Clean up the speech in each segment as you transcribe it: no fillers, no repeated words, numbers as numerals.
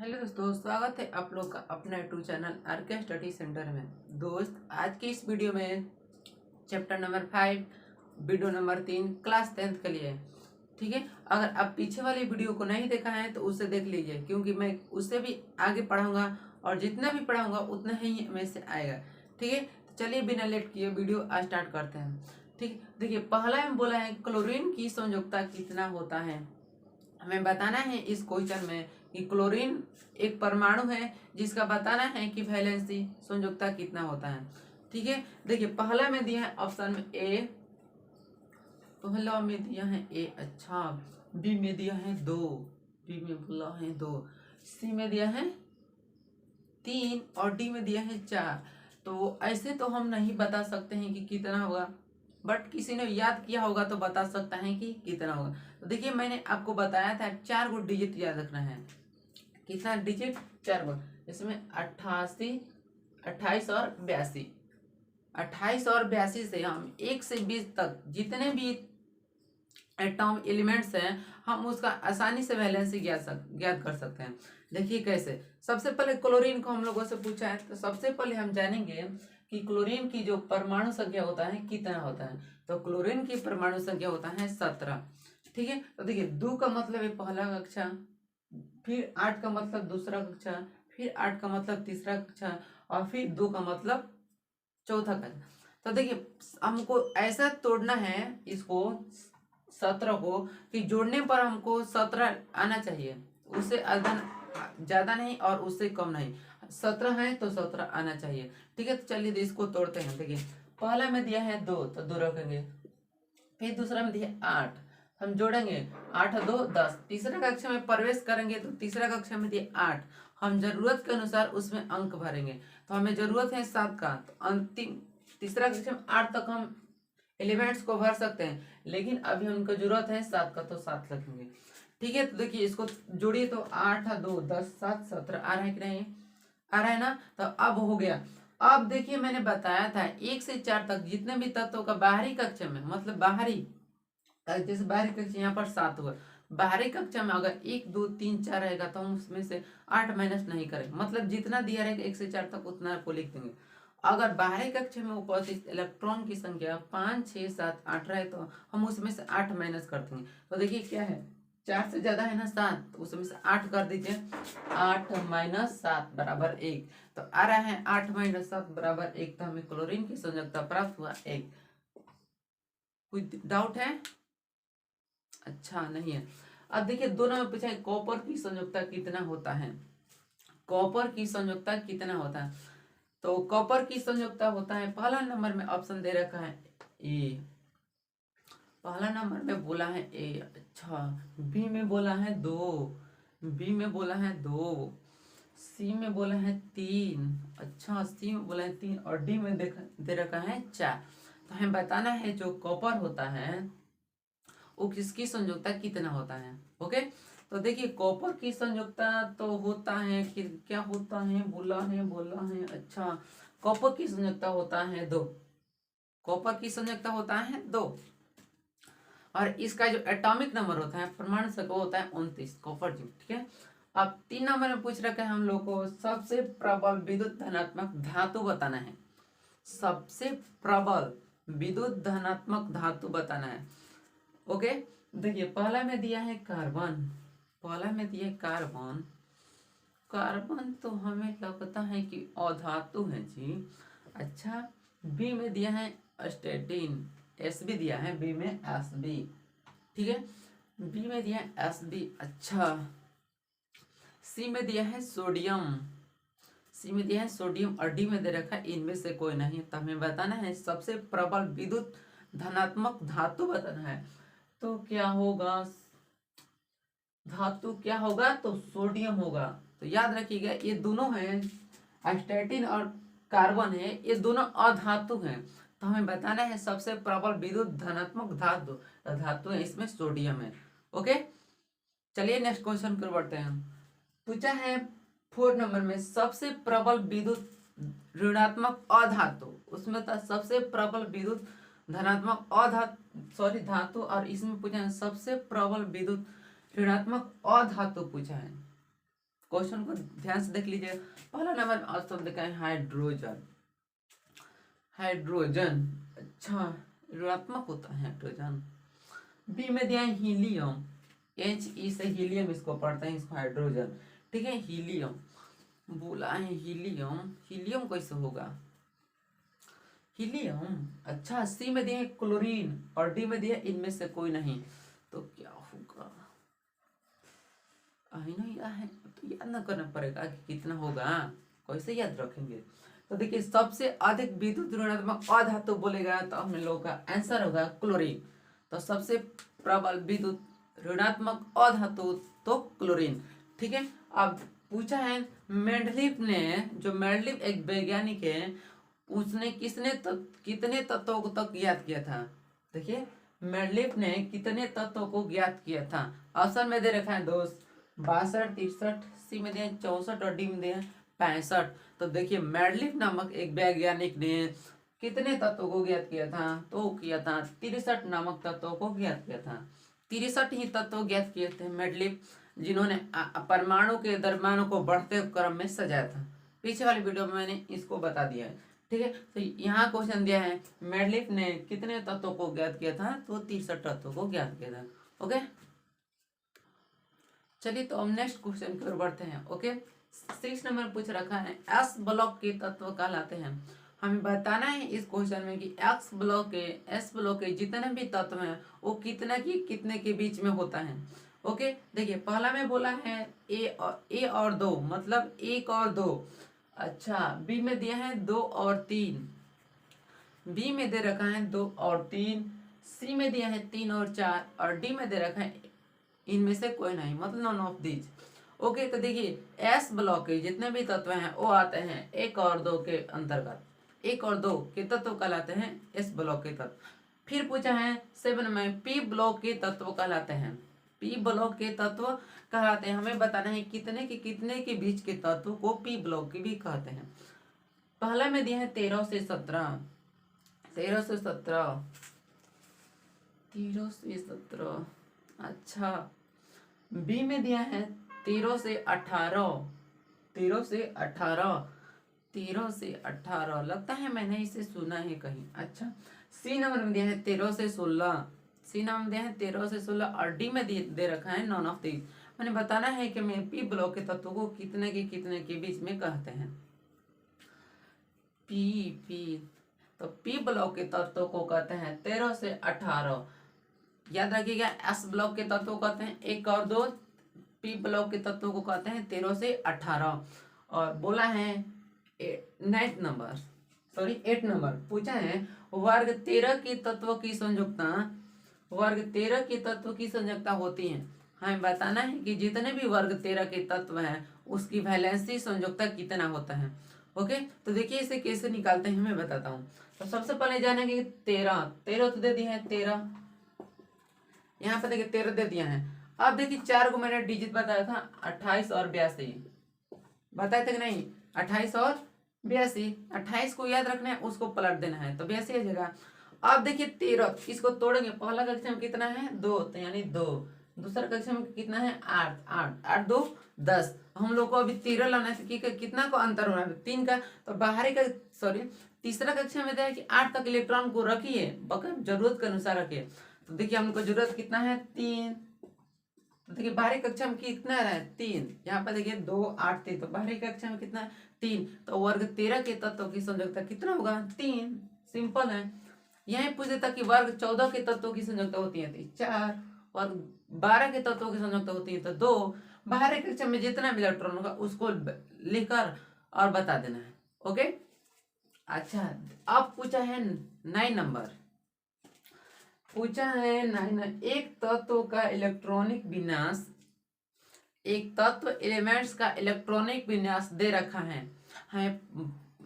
Hello दोस्तों, स्वागत है आप लोग का अपना यूट्यूब चैनल आर के स्टडी सेंटर में। दोस्त, आज की इस वीडियो में chapter number 5 video number 3 class 10th के लिए, ठीक है। अगर आप पीछे वाली वीडियो को नहीं देखा है तो उसे देख लीजिए, क्योंकि मैं उससे भी आगे पढ़ाऊंगा और जितना भी पढ़ाऊंगा उतना ही में से आएगा, ठीक है। तो चलिए बिना लेट किए वीडियो स्टार्ट करते हैं, ठीक। देखिए, पहला हम बोला है क्लोरीन की संयोजकता कितना होता है। हमें बताना है इस क्वेश्चन में कि क्लोरीन एक परमाणु है जिसका बताना है कि वैलेंसी संयोजकता कितना होता है, ठीक है। देखिए, पहला में दिया है ऑप्शन में ए, पहला में दिया है ए, अच्छा। बी में दिया है 2, बी में बोला है 2, सी में दिया है 3 और डी में दिया है 4। तो ऐसे तो हम नहीं बता सकते हैं कि कितना होगा, बट किसी ने याद किया होगा तो बता सकता है कि कितना होगा। तो देखिए, मैंने आपको बताया था 4 गो डिजिट याद रखना है। कितना डिजिट? 4 गो। इसमें 88, 28 और 82। 28 और 82 से हम 1 से 20 तक जितने भी एटॉम एलिमेंट्स हैं हम उसका आसानी से वैलेंसी ज्ञात कर सकते हैं। देखिए कैसे। सबसे पहले क्लोरीन को हम लोगों से पूछा है, तो सबसे पहले हम जानेंगे कि क्लोरीन की जो परमाणु संख्या होता है कितना होता है। तो क्लोरीन की परमाणु संख्या होता है 17, ठीक है। तो देखिए, 2 का मतलब है पहला कक्षा, फिर 8 का मतलब दूसरा कक्षा, फिर 8 का मतलब तीसरा कक्षा, और फिर 2 का मतलब चौथा कक्षा। तो देखिए, हमको ऐसा तोड़ना है इसको 17 को कि जोड़ने पर हमको 17 आना चाहिए, उससे ज्यादा नहीं और उससे कम नहीं। 17 है तो 17 आना चाहिए, ठीक है। तो चलिए इसको तोड़ते हैं। देखिए, पहला में दिया है 2 तो 2 रखेंगे, फिर दूसरा में दिया 8, हम जोड़ेंगे 8 और 2 10। तीसरा कक्षा में प्रवेश करेंगे तो तीसरा कक्षा में दिए 8, हम जरूरत के अनुसार उसमें अंक भरेंगे। तो हमें जरूरत है 7 का, तो अंतिम तीसरा कक्षा में 8 तक हम एलिमेंट्स को भर सकते हैं, लेकिन अभी हमको जरूरत है 7 का, तो 7 रखेंगे, ठीक है। तो देखिए, इसको जोड़िए तो 8 और 2 10 7 17 आ रहा है कि नहीं? आ रहा है ना? तो अब हो गया। अब देखिए, मैंने बताया था 1 से 4 तक जितने भी तत्वों का बाहरी कक्षा में, मतलब बाहरी, जैसे बाहरी कक्षा यहाँ पर 7 हुआ, बाहरी कक्षा में अगर 1 2 3 4 रहेगा तो हम उसमें से 8 माइनस नहीं करेंगे, मतलब जितना दिया रहेगा 1 से 4 तक उतना को लिख देंगे। अगर बाहरी कक्षा में उपस्थित इलेक्ट्रॉन की संख्या 5 6 7 8 रहे तो हम उसमें से 8 माइनस कर देंगे। तो देखिए क्या है, 4 से ज्यादा है ना 7, तो उसमें से 8 कर दीजिए। 8 माइनस 7 बराबर 1। तो आ रहा है 8 माइनस 7 बराबर 1। तो हमें क्लोरीन की संयोजकता प्राप्त हुआ 1। कोई डाउट है? अच्छा नहीं है। अब देखिए, दोनों में पूछा है कॉपर की संयोजकता कितना होता है। कॉपर की संयोजकता कितना होता है? तो कॉपर की संयोजकता होता है, पहला नंबर में ऑप्शन दे रखा है ए, पहला नंबर में बोला है ए, अच्छा। बी में बोला है 2, बी में बोला है 2, सी में बोला है 3, अच्छा, सी में बोला है 3, और डी में दे रखा है 4। तो हमें बताना है जो कॉपर होता है वो किसकी संयोजकता कितना होता है। ओके। तो देखिए, कॉपर की संयोजकता तो होता है कि क्या होता है, बोला है, अच्छा। कॉपर की संयोजकता होता है 2, कॉपर की संयोजकता होता है 2, और इसका जो एटॉमिक नंबर होता है, परमाणु संख्या, होता है 29, कॉपर जिंक, ठीक है। अब 3 नंबर में पूछ रखा है हम लोग को सबसे प्रबल विद्युत धनात्मक धातु बताना है। सबसे प्रबल विद्युत धनात्मक धातु बताना है। ओके। देखिए, पहला में दिया है कार्बन, पहला में दिया है कार्बन। कार्बन तो हमें लगता है कि अधातु है जी, अच्छा। बी में दिया है स्टेटिन, एस बी दिया है, बी में एस बी, ठीक है। बी में दिया है एस बी, अच्छा। सी में दिया है सोडियम, सी में दिया है सोडियम, और डी में दे रखा है इनमें से कोई नहीं। तो हमें बताना है सबसे प्रबल विद्युत धनात्मक धातु बताना है। तो क्या होगा, धातु क्या होगा, तो सोडियम होगा। तो याद रखिएगा, ये दोनों हैं, स्टेटिन और कार्बन है, ये दोनों अधातु हैं। तो हमें बताना है सबसे प्रबल विद्युत धनात्मक धातु, तो धातु है इसमें सोडियम है। ओके। चलिए नेक्स्ट क्वेश्चन पर बढ़ते हैं। पूछा है 4 नंबर में सबसे प्रबल विद्युत ऋणात्मक अधातु, उसमें था सबसे प्रबल विद्युत धनात्मक धातु, और इसमें पूछा है सबसे प्रबल विद्युत ऋणात्मक अधातु पूछा है। क्वेश्चन को ध्यान से देख लीजिए। पहला नंबर में आज शब्द का है हाइड्रोजन। हाइड्रोजन अच्छा ऋणात्मक होता है हाइड्रोजन। बी में दिया है हीलियम। HE से हीलियम इसको पढ़ते हैं, इसको हाइड्रोजन। ठीक है, हीलियम बोला है हीलियम। हीलियम कैसे होगा हीलियम? अच्छा, सी में दिया है क्लोरीन और डी में दिया है इनमें से कोई नहीं, तो क्या होगा? नहीं है तो याद ना करना पड़ेगा कि कितना होगा, कैसे याद रखेंगे? तो देखिए सबसे अधिक विद्युत ऋणात्मक अधातु बोलेगा तो हम लोगों का आंसर होगा क्लोरीन। तो सबसे प्रबल विद्युत ऋणात्मक अधातु तो क्लोरीन। ठीक है, अब पूछा है मेंडलीव ने, जो मेंडलीव एक वैज्ञानिक है, उसने कितने तत्वों को तक ज्ञात किया था? देखिए मेंडलीव ने कितने तत्वों को ज्ञात किया था? ऑप्शन में दे रखा है दोस्त 62, 63, सी में दिया 64 और डी में दिया 65। तो देखिए मेंडलीव नामक एक वैज्ञानिक ने कितने तत्वों को ज्ञात किया था? तो किया था 63 नामक तत्वों को ज्ञात किया था। 63 ही तत्व ज्ञात किए थे मेंडलीव, जिन्होंने परमाणु के द्रव्यमानों को बढ़ते क्रम में सजाया था। पीछे वाली वीडियो में मैंने इसको बता दिया है। ठीक है, तो यहाँ क्वेश्चन दिया है मेंडलीव ने कितने तत्वों को ज्ञात किया था? तो 63 तत्वों को ज्ञात किया था। ओके, चलिए तो हम नेक्स्ट क्वेश्चन की ओर बढ़ते हैं। ओके, 6 नंबर पूछ रखा है एस ब्लॉक के तत्व कहलाते हैं। हमें बताना है इस क्वेश्चन में कि एस ब्लॉक के जितने भी तत्व हैं वो कितने के बीच में होता है। ओके, देखिए पहला में बोला है ए और 2, मतलब 1 और 2। अच्छा, बी में दिया है 2 और 3, बी में दे रखा है 2 और 3, सी में दिया है 3 और 4 और डी में दे रखा है इनमें से कोई नहीं, मतलब नॉन ऑफ दीज। ओके, तो देखिए एस ब्लॉक के जितने भी तत्व हैं वो आते हैं 1 और 2 के अंतर्गत। 1 और 2 के तत्व कहलाते हैं एस ब्लॉक के तत्व। फिर पूछा है 7 में पी ब्लॉक के तत्व कहलाते हैं। पी ब्लॉक के तत्व कहलाते हैं। हमें बताना है कितने के बीच के तत्व को पी ब्लॉक के भी कहते हैं। पहला में दिया है 13 से 17, 13 से 17, 13 से 17। अच्छा, बी में दिया है 13 से 18, 13 से 18, 13 से 18, लगता है मैंने इसे सुना है कहीं। अच्छा, सी नंबर में दिया है 13 से 16, सी नंबर में दिया है 13 से 16 और डी में दे रखा है नॉन ऑफ दीज। मैंने बताना है कि मैं पी ब्लॉक के तत्वों को कितने के बीच में कहते हैं। पी तो पी ब्लॉक के तत्वों को कहते हैं 13 से 18। याद रखिएगा एस ब्लॉक के तत्वों को कहते हैं 1 और 2, पी ब्लॉक के तत्वों को कहते हैं 13 से 18। और बोला है 8 नंबर पूछा है वर्ग 13 के तत्वों की संयुक्ता, वर्ग 13 के तत्व की संयुक्ता होती है। हमें बताना है कि जितने भी वर्ग 13 के तत्व हैं उसकी वैलेंसी संयुक्ता कितना होता है। ओके, तो देखिए इसे कैसे निकालते हैं मैं बताता हूँ। तो सबसे पहले जानेंगे 13 तो दे दिया है 13, यहाँ पे देखिए 13 दे दिया है। अब देखिए 4 को मैंने डिजिट बताया था 28 और 82, बताए थे कि नहीं? 28 और 82, 28 को याद रखना है, उसको पलट देना है तो 82 आ जाएगा। अब देखिए 13, इसको तोड़ेंगे, पहला कक्षा में कितना है 2, तो यानी 2, दूसरा कक्षा में कितना है 8, 8 2 10। हम लोग को अभी 13 लाना है कि कितना को अंतर होना है 3 का, तो बाहरी का तीसरा कक्षा में दिया कि 8 तक इलेक्ट्रॉन को रखिए, जरूरत के अनुसार रखिए। तो देखिए हमको जरूरत कितना है 3, तो देखिए बाहरी कक्षा में कितना है 3, यहाँ पर देखिए 2 8 3, तो बाहरी कक्षा में कितना है 3, तो वर्ग 13 के तत्वों की संयोजकता कितना होगा 3। सिंपल है। यही पूछ देता कि वर्ग 14 के तत्वों की संयोजकता होती है 4, और 12 के तत्वों की संयोजकता होती है तो 2। बाहरी कक्षा में जितना भी इलेक्ट्रॉन होगा उसको लिखकर और बता देना है। ओके, अच्छा अब पूछा है 9 नंबर, पूछा है 9, एक तत्व का इलेक्ट्रॉनिक विन्यास, एक तत्व एलिमेंट्स का इलेक्ट्रॉनिक विन्यास दे रखा है। हमें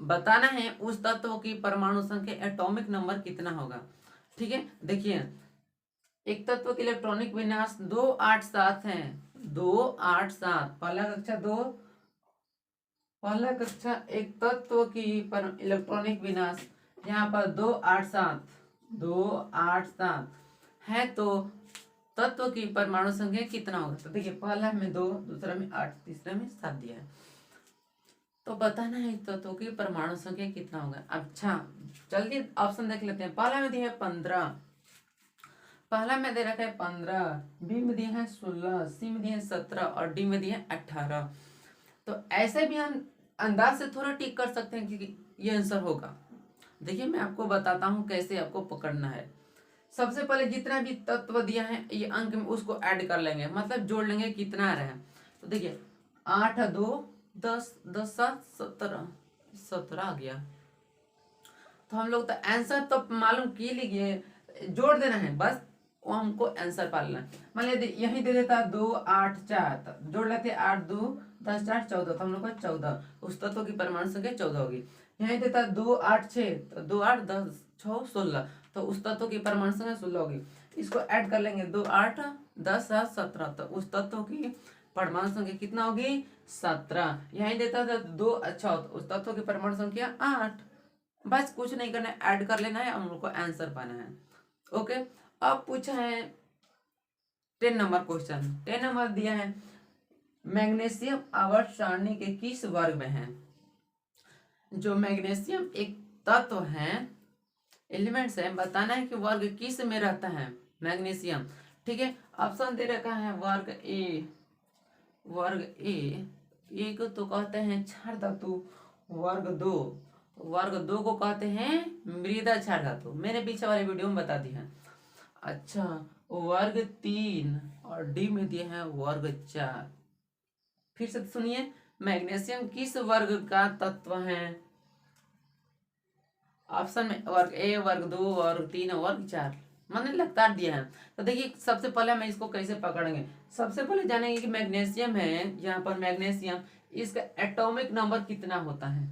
बताना है उस तत्व की परमाणु संख्या एटॉमिक नंबर कितना होगा। ठीक है, देखिए एक तत्व की इलेक्ट्रॉनिक विन्यास 287 है, 287, पहला कक्षा एक तत्व की इलेक्ट्रॉनिक विन्यास यहाँ पर 287 है। तो तत्व की परमाणु संख्या कितना होगा। तो देखिए पहला में 2, दूसरा में 8, तीसरा में 7 दिया है, तो बताना है तत्व की परमाणु संख्या कितना होगा। अच्छा जल्दी ऑप्शन देख लेते हैं। पहला में दिया है 15, पहला में दे रखा है 15, बी में दिया है 16, सी में दिया है 17 और डी में दिया है 18। तो ऐसे भी हम अंदाज से थोड़ा टिक कर सकते हैं कि ये आंसर होगा। देखिए मैं आपको बताता हूँ कैसे आपको पकड़ना है। सबसे पहले जितना भी तत्व दिया है ये अंक में उसको ऐड कर लेंगे, मतलब जोड़ लेंगे कितना आ रहा है। तो देखिए 8 2 10, 10 7 17, 17 आ गया। तो हम लोग तो आंसर तो मालूम की लिए, जोड़ देना है बस, वो हमको आंसर पालना है। मान लीजिए यही दे देता 2 8 4, जोड़ लेते 8 2 10 4 14, तो हम लोग को 14, उस तत्व की परमाणु संख्या 14 होगी। यहीं देता 2 8 6, तो 2 8 10 6 16, तो उस तत्व की परमाणु संख्या 16 होगी। इसको ऐड कर लेंगे 2 8 10 7 17, तो उस तत्व की परमाणु संख्या कितना होगी 17। यहीं देता था 2 अच्छा, तो उस तत्व की परमाणु संख्या 8। बस कुछ नहीं करना है, ऐड कर लेना है, हम लोग को आंसर पाना है। ओके अब पूछा है 10 नंबर क्वेश्चन। 10 नंबर दिया है मैग्नीशियम आवर्त सारणी के किस वर्ग में है। जो मैग्नीशियम एक तत्व है, एलिमेंट्स है, बताना है कि वर्ग किस में रहता है मैग्नीशियम। ठीक है ऑप्शन दे रखा है वर्ग ए, वर्ग ए को तो कहते हैं क्षार धातु, वर्ग 2, वर्ग 2 को कहते हैं मृदा क्षार धातु, मेरे पीछे वाले वीडियो में बता दिया है। अच्छा वर्ग 3 और डी में दिए हैं वर्ग 4। फिर से सुनिए मैग्नीशियम किस वर्ग का तत्व है। ऑप्शन में वर्ग ए, वर्ग 2, वर्ग 3 और वर्ग 4 मैंने लगातार दिया है। तो देखिए सबसे पहले हम इसको कैसे पकड़ेंगे। सबसे पहले जानेंगे कि मैग्नीशियम है, यहाँ पर मैग्नीशियम, इसका एटॉमिक नंबर कितना होता है,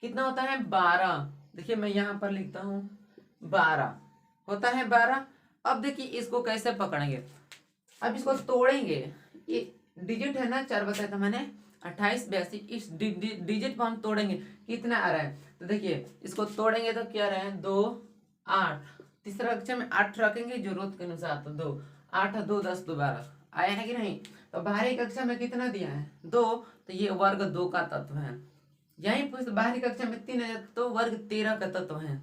कितना होता है 12। देखिए मैं यहाँ पर लिखता हूँ 12 होता है 12। अब देखिए इसको कैसे पकड़ेंगे, अब इसको तोड़ेंगे, ये डिजिट है ना 4 बताया था मैंने 28 82, इस डिजिट को हम तोड़ेंगे कितना आ रहा है। तो देखिए इसको तोड़ेंगे तो क्या रहा है 2 8, तीसरा अक्षर में 8 रखेंगे जरूरत के अनुसार, तो 2 8 2 10 2 12 आया है कि नहीं। तो बाहरी कक्षा में कितना दिया है 2, तो ये वर्ग 2 का तत्व है। यही पूछ बाहरी कक्षा में 3 है तो वर्ग 13 का तत्व है।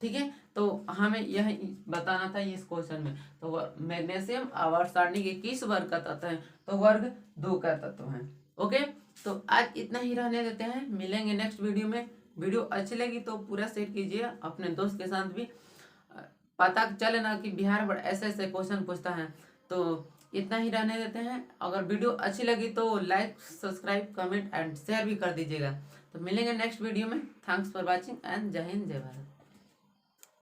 ठीक है तो हमें यह बताना था इस क्वेश्चन में। तो मैग्नीशियम आवर्त सारणी के किस वर्ग का तत्व है, तो वर्ग 2 का तत्व है। ओके तो आज इतना ही रहने देते हैं, मिलेंगे नेक्स्ट वीडियो में। वीडियो अच्छी लगी तो पूरा शेयर कीजिए अपने दोस्त के साथ भी, पता चले ना कि बिहार बोर्ड ऐसे ऐसे क्वेश्चन पूछता है। तो इतना ही रहने देते हैं, अगर वीडियो अच्छी लगी तो like subscribe comment and share भी कर दीजिएगा। तो मिलेंगे नेक्स्ट वीडियो में। थैंक्स फॉर वॉचिंग एंड जय हिंद जय भारत।